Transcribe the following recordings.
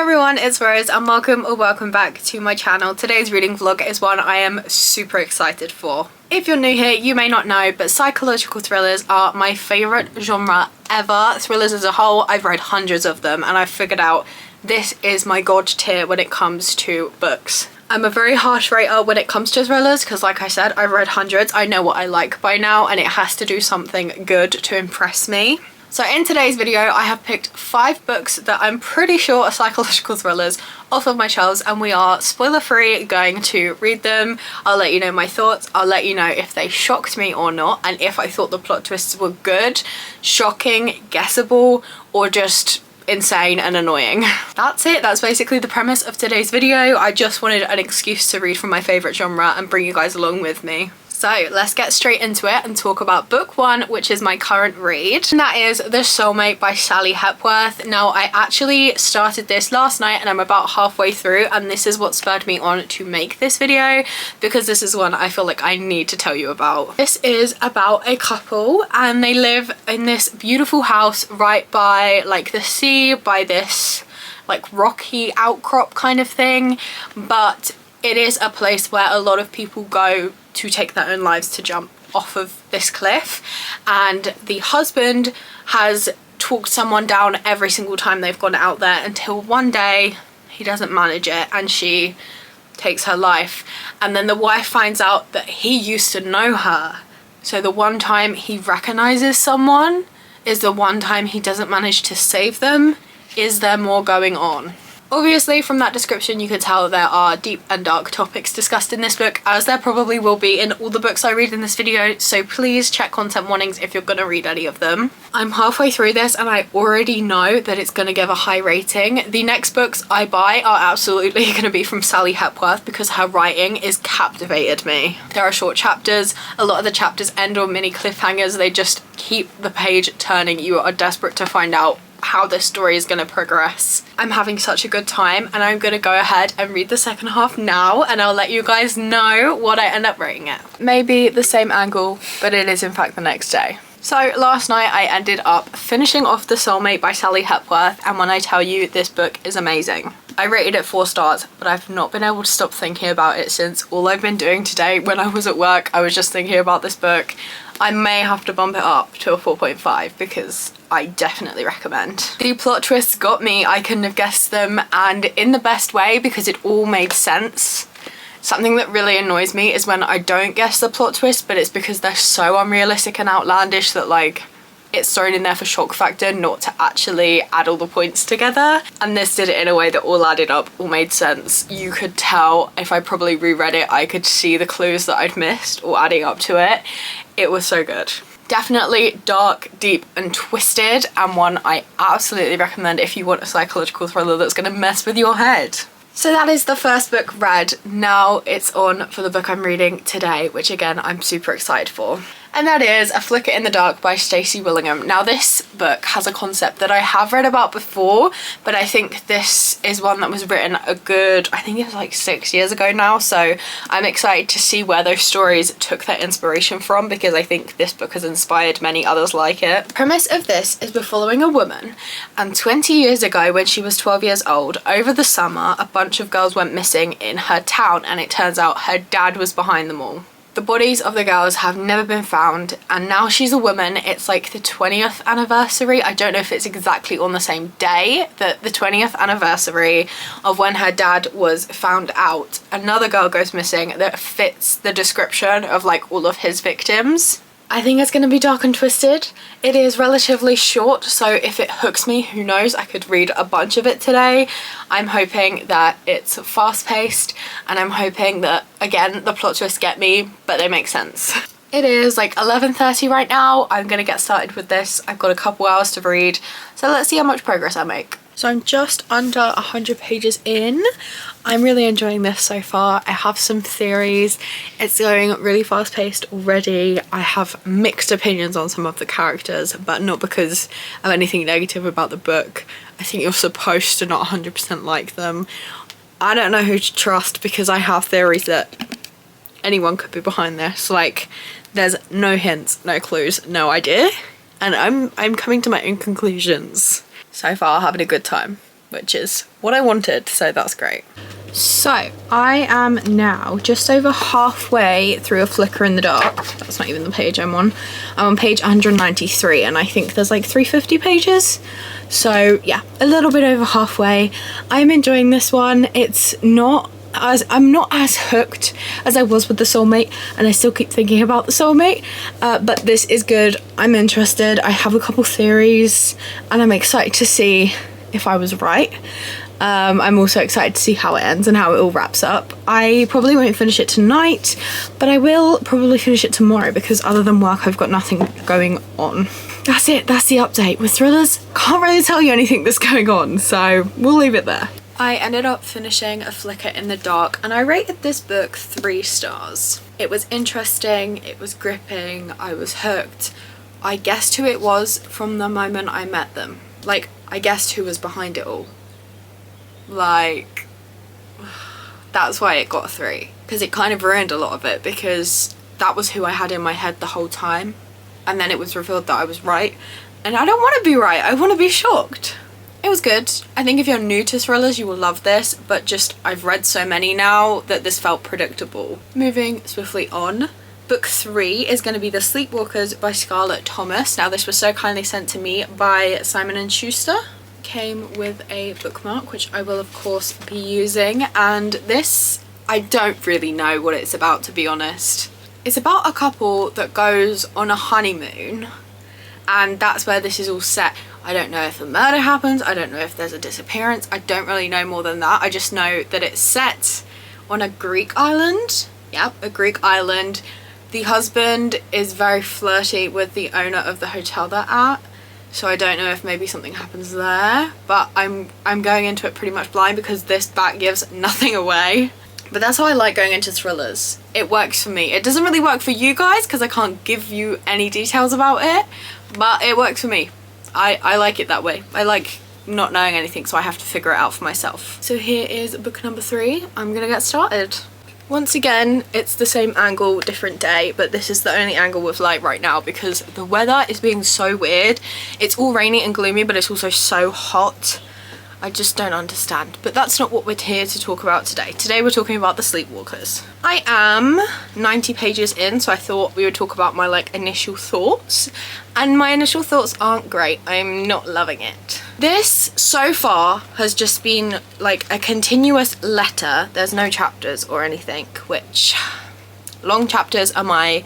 Everyone, it's Rose and welcome or welcome back to my channel. Today's reading vlog is one I am super excited for. If you're new here, you may not know, but psychological thrillers are my favourite genre ever. Thrillers as a whole, I've read hundreds of them and I've figured out this is my god tier when it comes to books. I'm a very harsh rater when it comes to thrillers because, like I said, I've read hundreds. I know what I like by now and it has to do something good to impress me. So in today's video, I have picked 5 books that I'm pretty sure are psychological thrillers off of my shelves, and we are spoiler-free going to read them. I'll let you know my thoughts. I'll let you know if they shocked me or not, and if I thought the plot twists were good, shocking, guessable, or just insane and annoying. That's it. That's basically the premise of today's video. I just wanted an excuse to read from my favourite genre and bring you guys along with me. So let's get straight into it and talk about book 1, which is my current read, and that is The Soulmate by Sally Hepworth. Now, I actually started this last night and I'm about halfway through, and this is what spurred me on to make this video because this is one I feel like I need to tell you about. This is about a couple and they live in this beautiful house right by like the sea, by this like rocky outcrop kind of thing, but it is a place where a lot of people go to take their own lives, to jump off of this cliff, and the husband has talked someone down every single time they've gone out there until one day he doesn't manage it and she takes her life, and then the wife finds out that he used to know her, so the one time he recognizes someone is the one time he doesn't manage to save them. Is there more going on? Obviously, from that description you can tell there are deep and dark topics discussed in this book, as there probably will be in all the books I read in this video, so please check content warnings if you're gonna read any of them. I'm halfway through this and I already know that it's gonna give a high rating. The next books I buy are absolutely gonna be from Sally Hepworth because her writing is captivated me. There are short chapters, a lot of the chapters end on mini cliffhangers, they just keep the page turning. You are desperate to find out how this story is going to progress. I'm having such a good time and I'm going to go ahead and read the second half now, and I'll let you guys know what I end up rating it. Maybe the same angle, but it is in fact the next day. So last night I ended up finishing off The Soulmate by Sally Hepworth, and when I tell you, this book is amazing. I rated it 4 stars, but I've not been able to stop thinking about it since. All I've been doing today when I was at work, I was just thinking about this book. I may have to bump it up to a 4.5 because I definitely recommend. The plot twists got me. I couldn't have guessed them, and in the best way because it all made sense. Something that really annoys me is when I don't guess the plot twist, but it's because they're so unrealistic and outlandish that like it's thrown in there for shock factor, not to actually add all the points together. And this did it in a way that all added up, all made sense. You could tell if I probably reread it, I could see the clues that I'd missed or adding up to it. It was so good. Definitely dark, deep and twisted, and one I absolutely recommend if you want a psychological thriller that's gonna mess with your head. So that is the first book read. Now it's on for the book I'm reading today, which again I'm super excited for. And that is A Flicker in the Dark by Stacey Willingham. Now this book has a concept that I have read about before, but I think this is one that was written a good, I think it was like 6 years ago now, so I'm excited to see where those stories took their inspiration from because I think this book has inspired many others like it. The premise of this is we're following a woman, and 20 years ago when she was 12 years old, over the summer a bunch of girls went missing in her town, and it turns out her dad was behind them all. The bodies of the girls have never been found, and now she's a woman. It's like the 20th anniversary. I don't know if it's exactly on the same day, that the 20th anniversary of when her dad was found out. Another girl goes missing that fits the description of like all of his victims. I think it's going to be dark and twisted. It is relatively short, so if it hooks me, who knows, I could read a bunch of it today. I'm hoping that it's fast-paced, and I'm hoping that, again, the plot twists get me, but they make sense. It is like 11:30 right now. I'm going to get started with this. I've got a couple hours to read, so let's see how much progress I make. So I'm just under 100 pages in. I'm really enjoying this so far. I have some theories. It's going really fast paced already. I have mixed opinions on some of the characters, but not because of anything negative about the book. I think you're supposed to not 100% like them. I don't know who to trust because I have theories that anyone could be behind this. Like, there's no hints, no clues, no idea. And I'm coming to my own conclusions. So far, having a good time. which is what I wanted, so that's great. So I am now just over halfway through A Flicker in the Dark. That's not even the page I'm on. I'm on page 193 and I think there's like 350 pages. So yeah, a little bit over halfway. I'm enjoying this one. I'm not as hooked as I was with The Soulmate, and I still keep thinking about The Soulmate, but this is good. I'm interested. I have a couple theories and I'm excited to see if I was right. I'm also excited to see how it ends and how it all wraps up. I probably won't finish it tonight, but I will probably finish it tomorrow because other than work I've got nothing going on. That's it, that's the update. With thrillers, can't really tell you anything that's going on, so we'll leave it there. I ended up finishing A Flicker in the Dark and I rated this book 3 stars. It was interesting, it was gripping, I was hooked. I guessed who it was from the moment I met them. Like, I guessed who was behind it all. Like, that's why it got 3, because it kind of ruined a lot of it, because that was who I had in my head the whole time, and then it was revealed that I was right, and I don't want to be right, I want to be shocked. It was good. I think if you're new to thrillers you will love this, but just I've read so many now that this felt predictable. Moving swiftly on, book 3 is going to be The Sleepwalkers by Scarlett Thomas. Now this was so kindly sent to me by Simon & Schuster. Came with a bookmark which I will of course be using, and this, I don't really know what it's about, to be honest. It's about a couple that goes on a honeymoon and that's where this is all set. I don't know if a murder happens, I don't know if there's a disappearance, I don't really know more than that. I just know that it's set on a Greek island. Yep, a Greek island. The husband is very flirty with the owner of the hotel they're at. So I don't know if maybe something happens there, but I'm going into it pretty much blind because this back gives nothing away. But that's how I like going into thrillers. It works for me. It doesn't really work for you guys because I can't give you any details about it, but it works for me. I like it that way. I like not knowing anything, so I have to figure it out for myself. So here is book number 3. I'm gonna get started. Once again, it's the same angle, different day, but this is the only angle with light right now because the weather is being so weird. It's all rainy and gloomy, but it's also so hot. I just don't understand. But that's not what we're here to talk about today. Today we're talking about The Sleepwalkers. I am 90 pages in, so I thought we would talk about my initial thoughts. And my initial thoughts aren't great. I'm not loving it. This so far has just been like a continuous letter. There's no chapters or anything, which long chapters are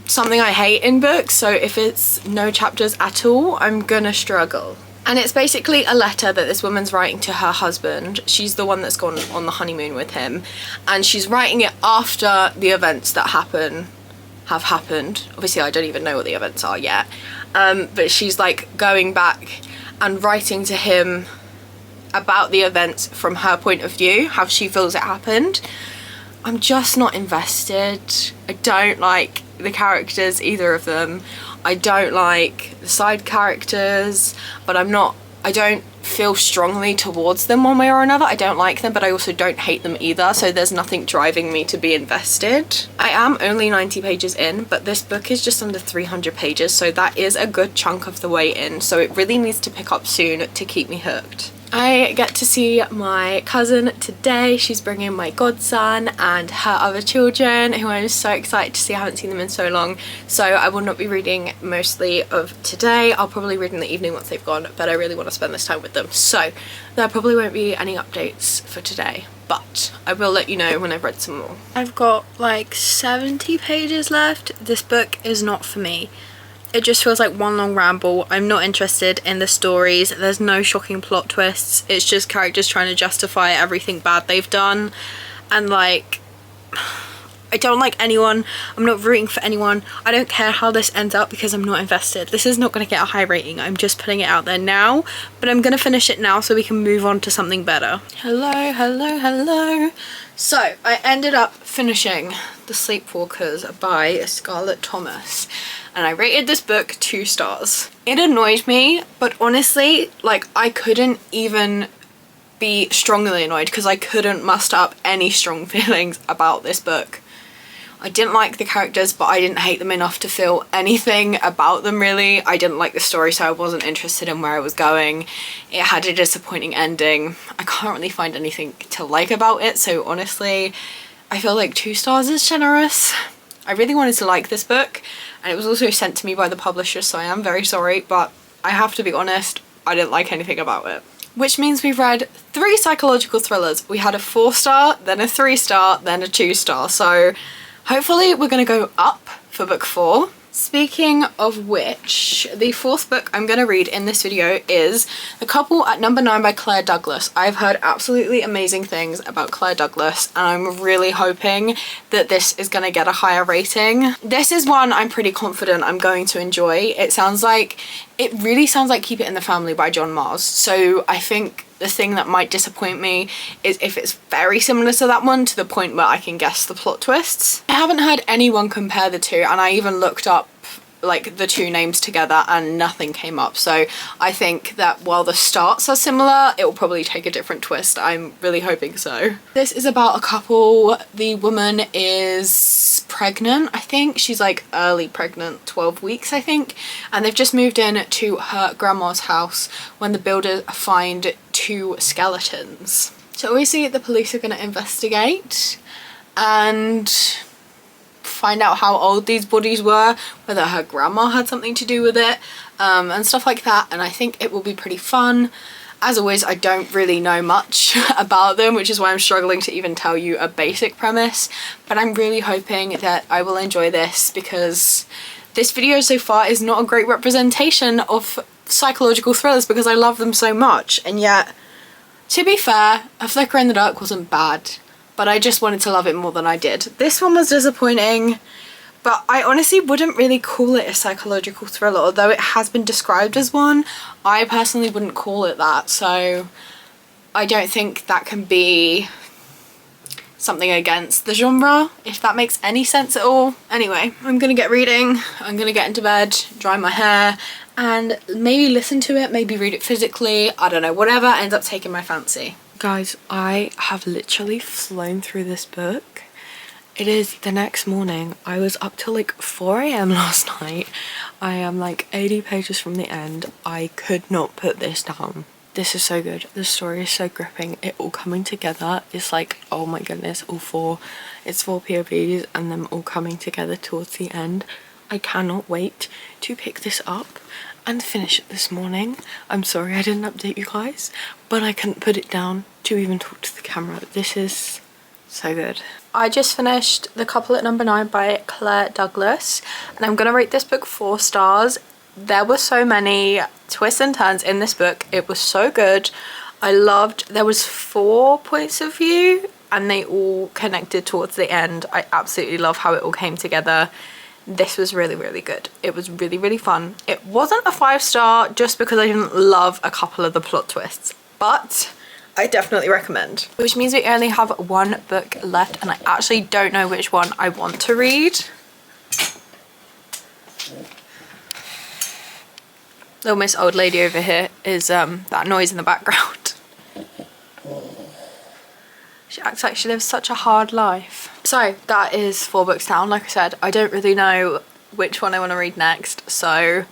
something I hate in books. So if it's no chapters at all, I'm gonna struggle. And it's basically a letter that this woman's writing to her husband. She's the one that's gone on the honeymoon with him, and she's writing it after the events that have happened. Obviously I don't even know what the events are yet, but she's like going back and writing to him about the events from her point of view, how she feels it happened. I'm just not invested. I don't like the characters, either of them. I don't like the side characters, but I don't feel strongly towards them one way or another. I don't like them, but I also don't hate them either, so there's nothing driving me to be invested. I am only 90 pages in, but this book is just under 300 pages, so that is a good chunk of the way in, so it really needs to pick up soon to keep me hooked. I get to see my cousin today. She's bringing my godson and her other children, who I'm so excited to see. I haven't seen them in so long, so I will not be reading mostly of today. I'll probably read in the evening once they've gone, but I really want to spend this time with them, so there probably won't be any updates for today, but I will let you know when I've read some more. I've got like 70 pages left. This book is not for me. It just feels like one long ramble. I'm not interested in the stories. There's no shocking plot twists. It's just characters trying to justify everything bad they've done. And like, I don't like anyone. I'm not rooting for anyone. I don't care how this ends up because I'm not invested. This is not going to get a high rating. I'm just putting it out there now. But I'm going to finish it now so we can move on to something better. Hello, hello, hello. So I ended up finishing The Sleepwalkers by Scarlett Thomas. And I rated this book 2 stars. It annoyed me, but honestly, like, I couldn't even be strongly annoyed because I couldn't muster up any strong feelings about this book. I didn't like the characters, but I didn't hate them enough to feel anything about them really. I didn't like the story, so I wasn't interested in where it was going. It had a disappointing ending. I can't really find anything to like about it, so honestly, I feel like 2 stars is generous. I really wanted to like this book, and it was also sent to me by the publisher, so I am very sorry, but I have to be honest, I didn't like anything about it. Which means we've read 3 psychological thrillers. We had a 4-star, then a 3-star, then a 2-star, so hopefully we're gonna go up for book 4. Speaking of which, the 4th book I'm going to read in this video is The Couple at Number 9 by Claire Douglas. I've heard absolutely amazing things about Claire Douglas, and I'm really hoping that this is going to get a higher rating. This is one I'm pretty confident I'm going to enjoy. It really sounds like Keep It in the Family by John Mars, so I think the thing that might disappoint me is if it's very similar to that one to the point where I can guess the plot twists. I haven't heard anyone compare the two, and I even looked up like the 2 names together and nothing came up, so I think that while the starts are similar, it will probably take a different twist. I'm really hoping so. This is about a couple. The woman is pregnant, I think. She's like early pregnant, 12 weeks I think, and they've just moved in to her grandma's house when the builders find 2 skeletons. So obviously the police are going to investigate and find out how old these bodies were, whether her grandma had something to do with it, and stuff like that, and I think it will be pretty fun. As always, I don't really know much about them, which is why I'm struggling to even tell you a basic premise, but I'm really hoping that I will enjoy this, because this video so far is not a great representation of psychological thrillers because I love them so much, and yet, to be fair, A Flicker in the Dark wasn't bad, but I just wanted to love it more than I did. This one was disappointing, but I honestly wouldn't really call it a psychological thriller, although it has been described as one. I personally wouldn't call it that, so I don't think that can be something against the genre, if that makes any sense at all. Anyway, I'm gonna get reading, I'm gonna get into bed, dry my hair, and maybe listen to it, maybe read it physically, I don't know, whatever ends up taking my fancy. Guys, I have literally flown through this book. It is the next morning. I was up till like 4 AM last night. I am like 80 pages from the end. I could not put this down. This is so good. The story is so gripping. It all coming together is like, oh my goodness, it's 4 POVs and them all coming together towards the end. I cannot wait to pick this up and finish it this morning. I'm sorry I didn't update you guys, but I couldn't put it down to even talk to the camera. This is so good. I just finished The Couple at Number 9 by Claire Douglas, and I'm gonna rate this book 4 stars. There were so many twists and turns in this book. It was so good. There was 4 points of view and they all connected towards the end. I absolutely love how it all came together. This was really, really good. It was really, really fun. It wasn't a 5-star just because I didn't love a couple of the plot twists, but I definitely recommend. Which means we only have 1 book left, and I actually don't know which one I want to read. Little Miss Old Lady over here is that noise in the background. She acts like she lives such a hard life. So that is 4 books down. Like I said, I don't really know which one I want to read next, so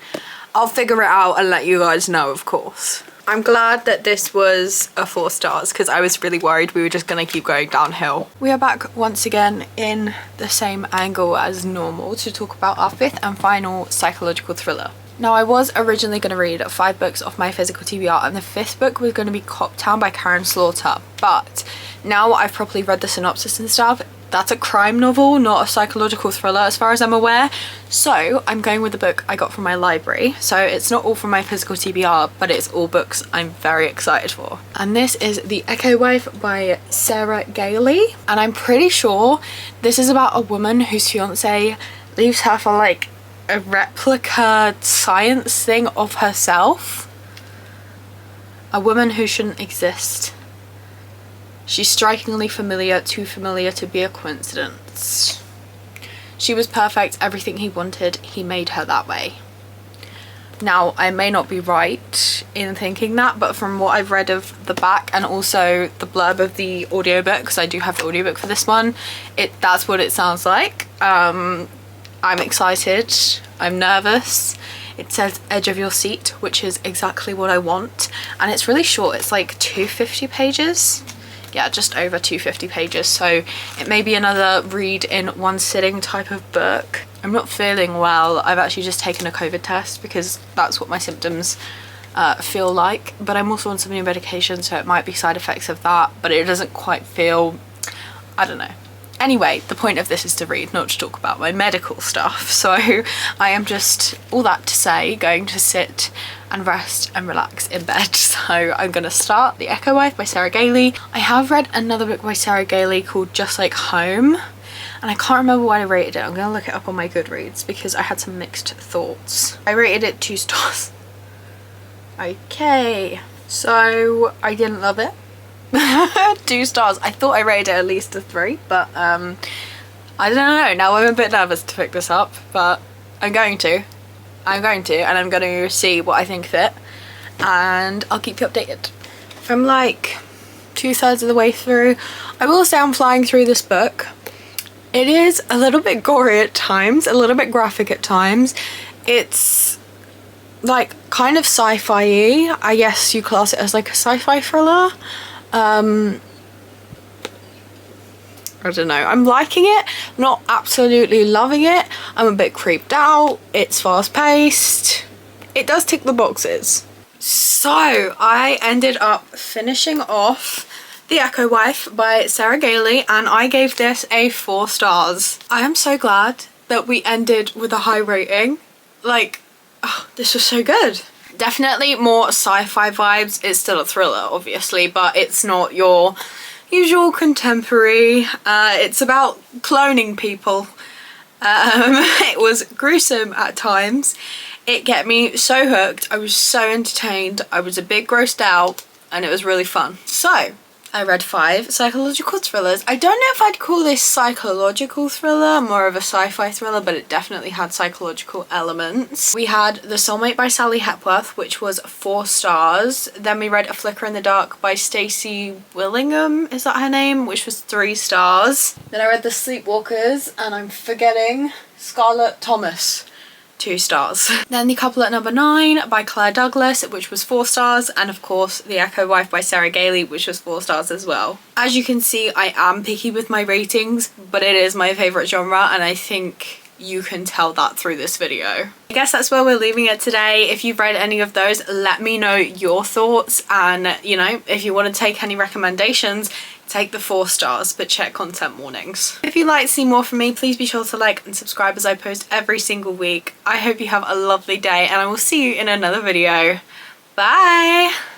I'll figure it out and let you guys know, of course. I'm glad that this was a 4 stars because I was really worried we were just going to keep going downhill. We are back once again in the same angle as normal to talk about our 5th and final psychological thriller. Now, I was originally going to read 5 books off my physical TBR, and the 5th book was going to be Coptown by Karen Slaughter, but now I've properly read the synopsis and stuff, that's a crime novel, not a psychological thriller as far as I'm aware, so I'm going with the book I got from my library. So it's not all from my physical TBR, but it's all books I'm very excited for. And this is The Echo Wife by Sarah Gailey, and I'm pretty sure this is about a woman whose fiance leaves her for like a replica science thing of herself. A woman who shouldn't exist. She's strikingly familiar, too familiar to be a coincidence. She was perfect, everything he wanted, he made her that way. Now, I may not be right in thinking that, but from what I've read of the back and also the blurb of the audiobook, because I do have the audiobook for this one, that's what it sounds like. I'm excited, I'm nervous. It says edge of your seat, which is exactly what I want, and it's really short. It's like 250 pages. Yeah, just over 250 pages, so it may be another read in one sitting type of book. I'm not feeling well. I've actually just taken a COVID test because that's what my symptoms feel like, but I'm also on some new medication, so it might be side effects of that, but it doesn't quite feel, I don't know. Anyway, the point of this is to read, not to talk about my medical stuff. So I am just, all that to say, going to sit and rest and relax in bed. So I'm going to start The Echo Wife by Sarah Gailey. I have read another book by Sarah Gailey called Just Like Home, and I can't remember what I rated it. I'm going to look it up on my Goodreads because I had some mixed thoughts. I rated it 2 stars. Okay, so I didn't love it. 2 stars. I thought I rated it at least a 3, but I don't know. Now I'm a bit nervous to pick this up, but I'm going to, and I'm going to see what I think of it, and I'll keep you updated. I'm like 2/3 of the way through. I will say I'm flying through this book. It is a little bit gory at times, a little bit graphic at times. It's like kind of sci-fi-y. I guess you class it as like a sci-fi thriller. I don't know, I'm liking it, not absolutely loving it. I'm a bit creeped out. It's fast paced. It does tick the boxes. So I ended up finishing off The Echo Wife by Sarah Gailey, and I gave this a 4 stars. I am so glad that we ended with a high rating. Like, oh, this was so good. Definitely more sci-fi vibes. It's still a thriller, obviously, but it's not your usual contemporary. It's about cloning people. It was gruesome at times. It kept me so hooked. I was so entertained. I was a bit grossed out, and it was really fun. So I read 5 psychological thrillers. I don't know if I'd call this psychological thriller, more of a sci-fi thriller, but it definitely had psychological elements. We had The Soulmate by Sally Hepworth, which was 4 stars. Then we read A Flicker in the Dark by Stacey Willingham, is that her name? Which was 3 stars. Then I read The Sleepwalkers, and I'm forgetting Scarlett Thomas. 2 stars. Then The Couple at Number 9 by Claire Douglas, which was 4 stars, and of course The Echo Wife by Sarah Gailey, which was 4 stars as well. As you can see, I am picky with my ratings, but it is my favourite genre, and I think you can tell that through this video. I guess that's where we're leaving it today. If you've read any of those, let me know your thoughts, and you know, if you want to take any recommendations, take the 4 stars, but check content warnings. If you'd like to see more from me, please be sure to like and subscribe as I post every single week. I hope you have a lovely day, and I will see you in another video. Bye!